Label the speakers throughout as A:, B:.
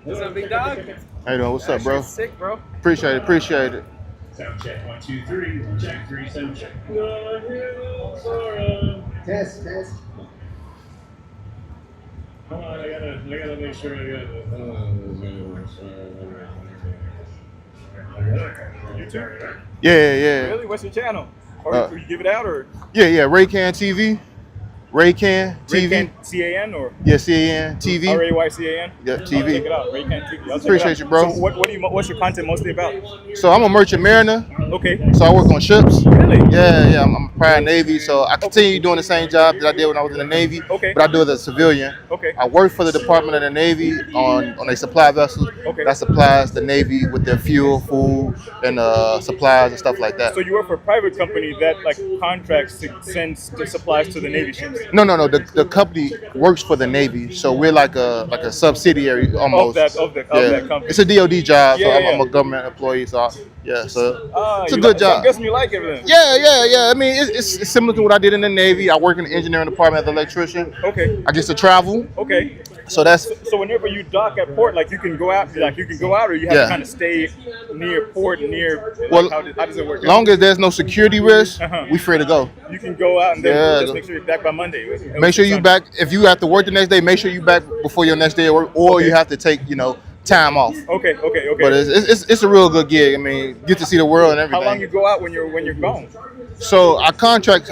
A: What's up, big dog?
B: How you doing? What's up, bro?
A: Sick, bro.
B: Appreciate it. Appreciate it.
C: Sound check 1 2 3. Check 3 sound check.
D: Test, test.
C: Hold on, I gotta make sure I got YouTube.
B: Yeah.
A: Really? What's your channel? Or you give it out or?
B: Yeah. RayCanTV. RayCanTV.
A: RayCan CAN or?
B: Yeah, CAN TV.
A: RayCan.
B: Yeah,
A: I'll check
B: TV.
A: it out. RayCanTV. I'll check
B: Appreciate
A: it out.
B: you, bro.
A: So what's your content mostly about?
B: So I'm a merchant mariner.
A: Okay.
B: So I work on ships.
A: Really?
B: Yeah. I'm prior Navy, so I continue doing the same job that I did when I was in the Navy.
A: Okay.
B: But I do it as a civilian.
A: Okay.
B: I work for the Department of the Navy on a supply vessel that supplies the Navy with their fuel, food, and supplies and stuff like that.
A: So you work for a private company that like contracts to send the supplies to the Navy ships?
B: No. The company works for the Navy, so we're like a subsidiary almost.
A: Of that company.
B: It's a DoD job, so
A: Yeah.
B: I'm a government employee, so it's a
A: you
B: good job.
A: I'm guessing you like everything.
B: Yeah. I mean, it's similar to what I did in the Navy. I work in the engineering department as an electrician.
A: Okay.
B: I get to travel.
A: Okay.
B: So that's
A: So whenever you dock at port, like you can go out, or you have to kind of stay near port,
B: Well,
A: how does it work?
B: long as there's no security risk, we free to go.
A: You can go out and then
B: Yeah.
A: just make sure you're back by Monday.
B: Make sure you back. If you have to work the next day, make sure you back before your next day at work, or you have to take time off.
A: Okay.
B: But it's a real good gig. I mean, get to see the world and everything.
A: How long you go out when you're gone?
B: So our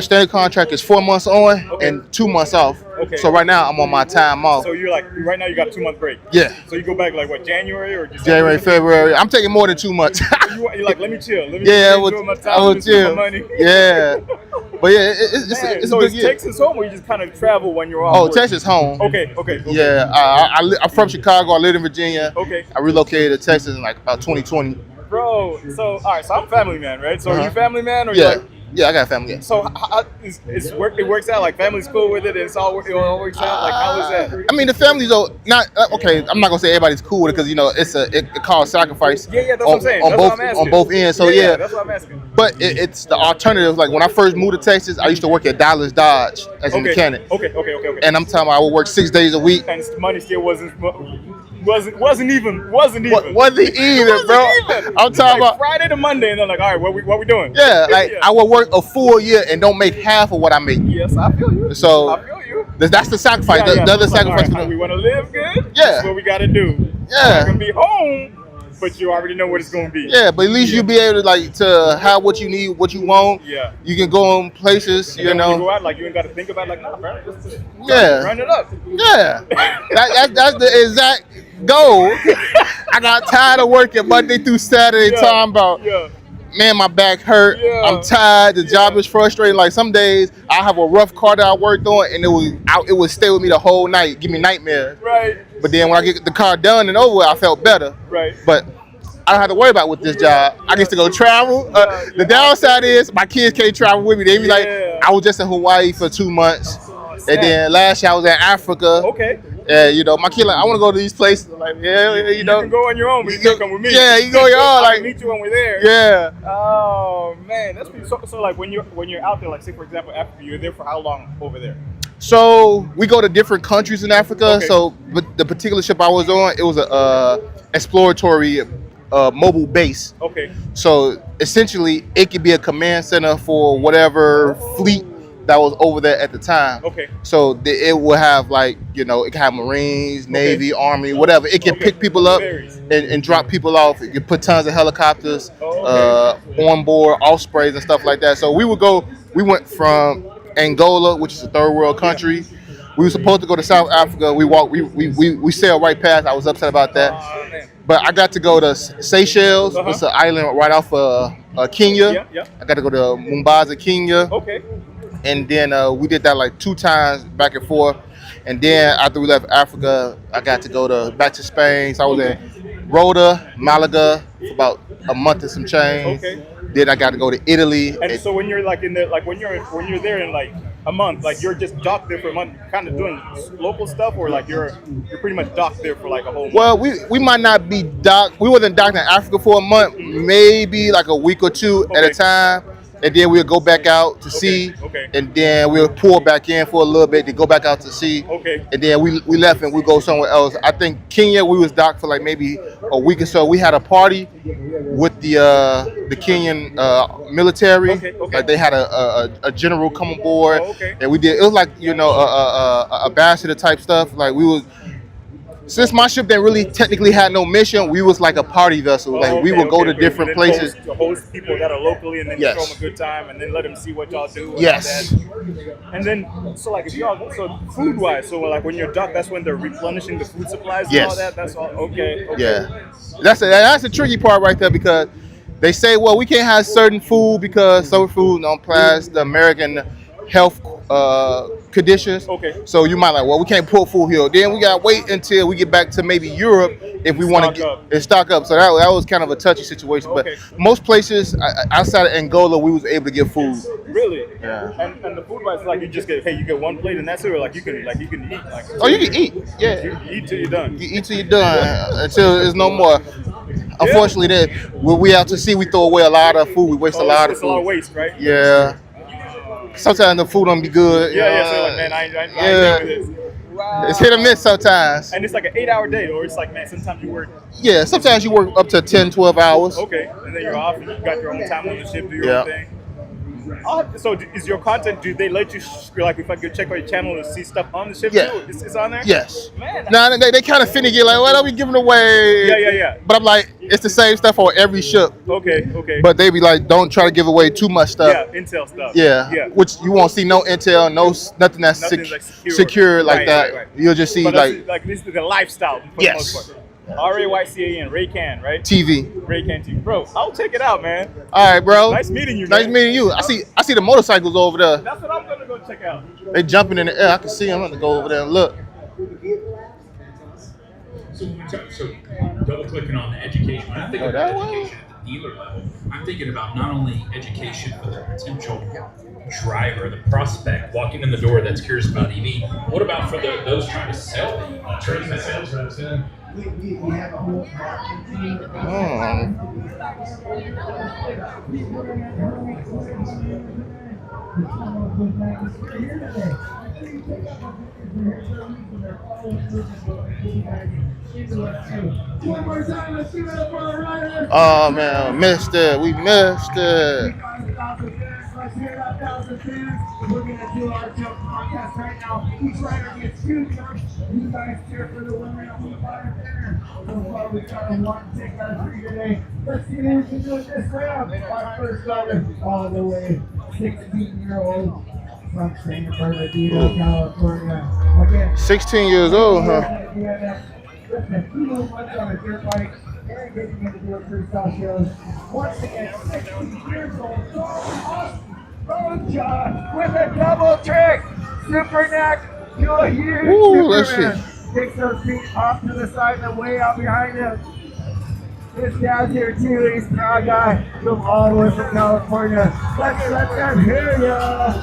B: standard contract is 4 months on and 2 months off.
A: Okay.
B: So right now I'm on my time off.
A: So you're like right now you got a 2-month break.
B: Yeah.
A: So you go back like what, January or December?
B: January, February. I'm taking more than 2 months.
A: You're like, let me chill. Let me
B: Yeah,
A: enjoy my time,
B: I
A: let
B: would
A: me spend
B: chill.
A: my money.
B: Yeah. But yeah, it's
A: Man,
B: a
A: so
B: good
A: is
B: gig.
A: Texas home or you just kind of travel when you're off?
B: Oh,
A: work?
B: Texas home.
A: Okay.
B: Yeah, I'm from Chicago. I live in Virginia.
A: Okay.
B: I relocated to Texas in like about 2020.
A: Bro, so all right, so I'm a family man, right? So are you family man or
B: Yeah.
A: you like?
B: Yeah, I got a family. Yeah.
A: So it works out like family's cool with it and it all works out like how is that?
B: I mean, the families are not okay. I'm not gonna say everybody's cool with it because it calls sacrifice.
A: Yeah, that's what I'm saying. That's what I'm asking.
B: On both ends. So yeah,
A: that's what I'm asking.
B: but it's the alternative. Like when I first moved to Texas, I used to work at Dallas Dodge as a mechanic.
A: Okay.
B: And I'm talking about I would work 6 days a week.
A: And money still wasn't even.
B: Wasn't either, bro.
A: Even.
B: I'm talking
A: like
B: about
A: Friday to Monday, and they're like, all right, what we doing?
B: Yeah, like I would work a full year and don't make half of what I make.
A: Yes, I feel you.
B: So
A: I feel you.
B: that's the sacrifice.
A: Yeah,
B: The other
A: like,
B: sacrifice.
A: all right, we want to live good.
B: Yeah.
A: That's what we got to do.
B: Yeah.
A: I can be home, but you already know what it's going to be.
B: Yeah, but at least you be able to have what you need, what you want.
A: Yeah.
B: You can go on places,
A: And then when you go out, like you ain't got to think about like, nah, bro, just run it up.
B: Yeah. That's the exact goal. I got tired of working Monday through Saturday, talking about, man, my back hurt.
A: Yeah.
B: I'm tired. The job is frustrating. Like some days I have a rough car that I worked on, and it would stay with me the whole night, give me nightmares.
A: Right.
B: But then when I get the car done and over, I felt better.
A: Right.
B: But I don't have to worry about with this job. I get to go travel. The downside is my kids can't travel with me. They be like, I was just in Hawaii for 2 months. And then last year I was in Africa.
A: Okay.
B: And my kid like, I want to go to these places. I'm like,
A: You can go on your own, but you can't come with me.
B: Yeah, you go on your own.
A: I
B: Like,
A: can meet you when we're there.
B: yeah.
A: Oh man, that's pretty. So like when you're out there, like say for example Africa, you're there for how long over there?
B: So we go to different countries in Africa.
A: Okay.
B: So, but the particular ship I was on, it was a exploratory mobile base.
A: Okay.
B: So essentially, it could be a command center for whatever fleet that was over there at the time.
A: Okay.
B: So it will have like, it can have Marines, Navy, Army, whatever. It can pick people up and drop people off. It can put tons of helicopters on board, ospreys and stuff like that. So we went from Angola, which is a third world country. We were supposed to go to South Africa. We sailed right past. I was upset about that. But I got to go to Seychelles. It's an island right off of Kenya.
A: Yeah.
B: I got to go to Mombasa, Kenya.
A: Okay.
B: And then we did that like 2 times back and forth. And then after we left Africa, I got to go back to Spain. So I was in Rota, Malaga for about a month and some change.
A: Okay.
B: Then I got to go to Italy.
A: And so when you're like in there, like when you're there in like a month, like you're just docked there for a month, kind of doing local stuff, or like you're pretty much docked there for like a whole month.
B: Well, we might not be docked. We wasn't docked in Africa for a month, maybe like a week or two at a time. and then we'll go back out to sea, and then we'll pull back in for a little bit to go back out to sea, and then we left and we go somewhere else. I think Kenya, we was docked for like maybe a week or so. We had a party with the Kenyan military. Like they had a general come on board, and we did. It was like a ambassador type stuff. Like we was. Since my ship didn't really technically had no mission, we was like a party vessel. Like we would go to different places.
A: To host people that are locally, and then show them a good time, and then let them see what y'all do.
B: Yes.
A: And then, so like if y'all, so food wise, so like when you're docked, that's when they're replenishing the food supplies and all that. That's all. Okay.
B: Yeah. That's a tricky part right there because they say, well, we can't have certain food because some food don't pass the American health conditions. So you might like, well, we can't put food here. Then we gotta wait until we get back to maybe Europe if we want to get stock up. So that was kind of a touchy situation. But most places outside of Angola, we was able to get food.
A: Really?
B: Yeah.
A: And the food wise, like you just get, hey, you get one plate and that's it, or like you can eat. Like,
B: oh, you can eat. Yeah.
A: You eat till you're done.
B: You eat till you're done until there's no more. Unfortunately, then when we out to sea, we throw away a lot of food. We waste a lot of food.
A: It's a lot of waste, right?
B: Yeah. Sometimes the food don't be good.
A: Yeah. So like, man, I ain't with this.
B: Wow. It's hit or miss sometimes.
A: And it's like an 8-hour day, or it's like, man, sometimes you work.
B: Yeah, sometimes you work up to 10, 12 hours.
A: Okay, and then you're off and you got your own time on the ship, do your own thing. So is your content, do they let you, like if I could check out your channel to see stuff on the ship too? It's on there?
B: Yes.
A: Man.
B: Now they kind of finicky, like, what are we giving away?
A: Yeah.
B: But I'm like, it's the same stuff on every ship.
A: Okay.
B: But they be like, don't try to give away too much stuff.
A: Yeah, intel stuff.
B: Yeah. Which you won't see no intel, nothing that's like secure like that. Right. You'll just see
A: like this is the lifestyle for the most part. RayCanTV, RayCan, right?
B: TV.
A: RayCanTV. Bro, I'll check it out, man.
B: All right, bro.
A: Nice meeting you, man.
B: Nice meeting you. I see the motorcycles over there.
A: That's what I'm gonna go check out.
B: They jumping in the air. I can see them. I'm gonna go over there and look.
C: So double clicking on the education. When I think about education at the dealer level, I'm thinking about not only education for the potential driver, the prospect walking in the door that's curious about EV. What about for those trying to sell the training the sales reps in? We have a whole marketing team.
B: Oh man, missed it. We missed it.
D: We're going to do our jump contest right now. Each rider gets 2 jumps. You guys cheer for the winner of the fire dinner. So far, we've got a 1 tick out of 3 today. Let's see who can do it this round. Our first rider, all the way, 16-year-old from Santa Bernardino, California. Again,
B: 16 years old, huh?
D: Listen, he was once on a dirt bike. And getting into do a freestyle shows. Once again, 16 years old. Awesome. Roja with a double trick, super neck to a huge Superman. Takes those feet off to the side and way out behind him. His dad's here too. He's a proud guy from all the way from California. Let's let them hear ya.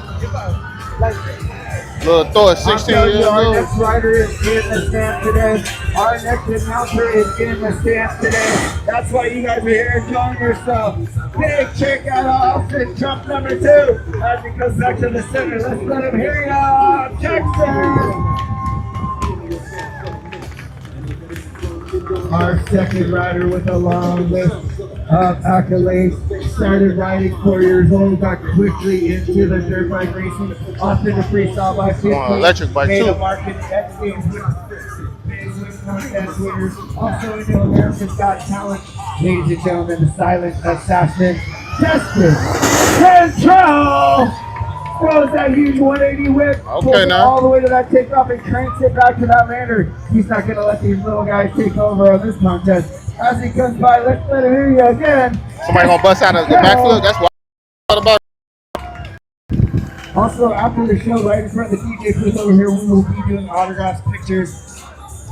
B: Little Thor, 16 years
D: our
B: old.
D: next rider is in the stand today. Our next announcer is in the stand today. That's why you guys are here enjoying yourself. Big check out of Austin, jump number 2. As he goes back to the center, let's let him hear ya. Jackson. Our second rider with a long list of accolades. Started riding 4 years old, got quickly into the dirt bike racing, off into freestyle by 15.
B: Electric bike
D: made
B: too.
D: a mark in X Games contest winners. Also into America's Got Talent. Ladies and gentlemen, the silent assassin, Destin Control. Throws that huge 180 whip, pulls it all the way to that takeoff and cranks it back to that lander. He's not going to let these little guys take over on this contest. As he comes by, let's let him hear you again.
B: Somebody gonna bust out of the backflip. That's what about.
D: Also, after the show, right in front of the DJ booth over here, we will be doing autographs, pictures,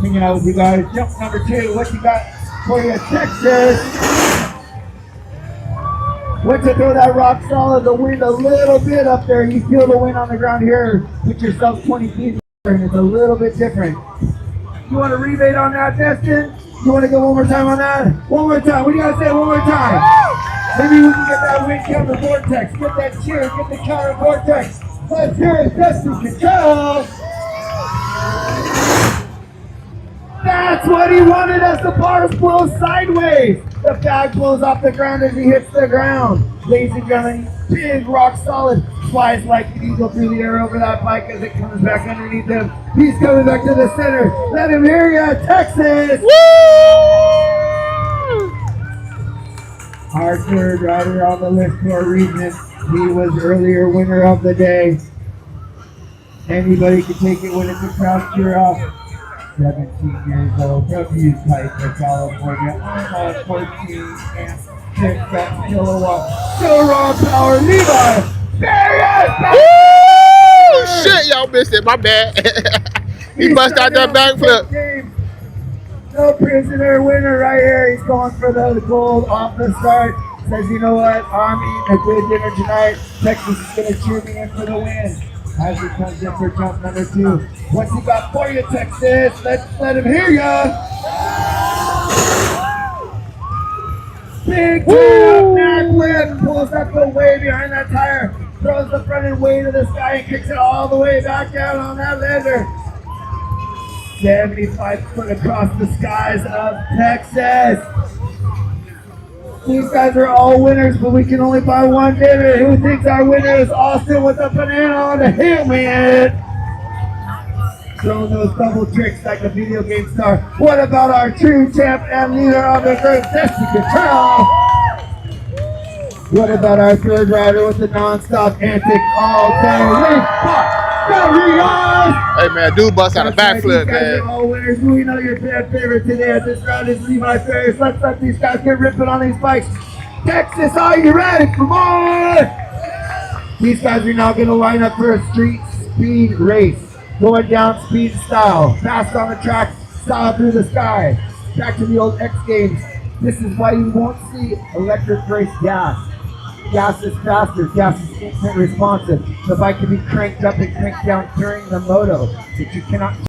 D: hanging out with you guys. Jump number 2, what you got for you, Texas? Went to throw that rock solid, the wind a little bit up there. You feel the wind on the ground here. Put yourself 20 feet and it's a little bit different. You want a rebate on that, Destin? You want to go one more time on that? One more time. What do you got to say one more time? Maybe we can get that wind counter vortex, get that cheer, get the counter vortex. Let's hear it, Destiny Control. That's what he wanted as the bars blow sideways. The bag blows off the ground as he hits the ground. Ladies and gentlemen, big rock solid. Flies like an eagle through the air over that bike as it comes back underneath him. He's coming back to the center. Let him hear ya, Texas!
B: Woo!
D: Our third rider on the list for a reason. He was earlier winner of the day. Anybody can take it when it's a crowd cheer off. 17 years old, from Utah, California. I'm on 14.6 kilowatt. Still raw power, Levi. There he is!
B: Woo! Shit, y'all missed it. My bad. He bust out that backflip.
D: No prisoner winner right here. He's going for the gold off the start. Says, you know what? I'm eating a good dinner tonight. Texas is going to cheer me in for the win. As he comes in for jump number 2. What's he got for you, Texas? Let him hear ya. Big turn, back whip, pulls up the way behind that tire, throws the front end way to the sky and kicks it all the way back down on that lander. 75 foot across the skies of Texas. These guys are all winners, but we can only buy one dinner. Who thinks our winner is Austin with a banana on the helmet? Throwing those double tricks like a video game star. What about our true champ and leader of the group, Destiny Control? What about our third rider with the non-stop antics all day?
B: Hey man, dude bust out a backflip, man.
D: All winners. We know your fan favorite today at this round is Levi Ferris. Let's let these guys get ripping on these bikes. Texas, are you ready? Come on! These guys are now going to line up for a street speed race. Going down speed style. Fast on the track, style through the sky. Back to the old X Games. This is why you won't see electric race gas. Gas is faster, gas is instant responsive. The bike can be cranked up and cranked down during the moto, but you cannot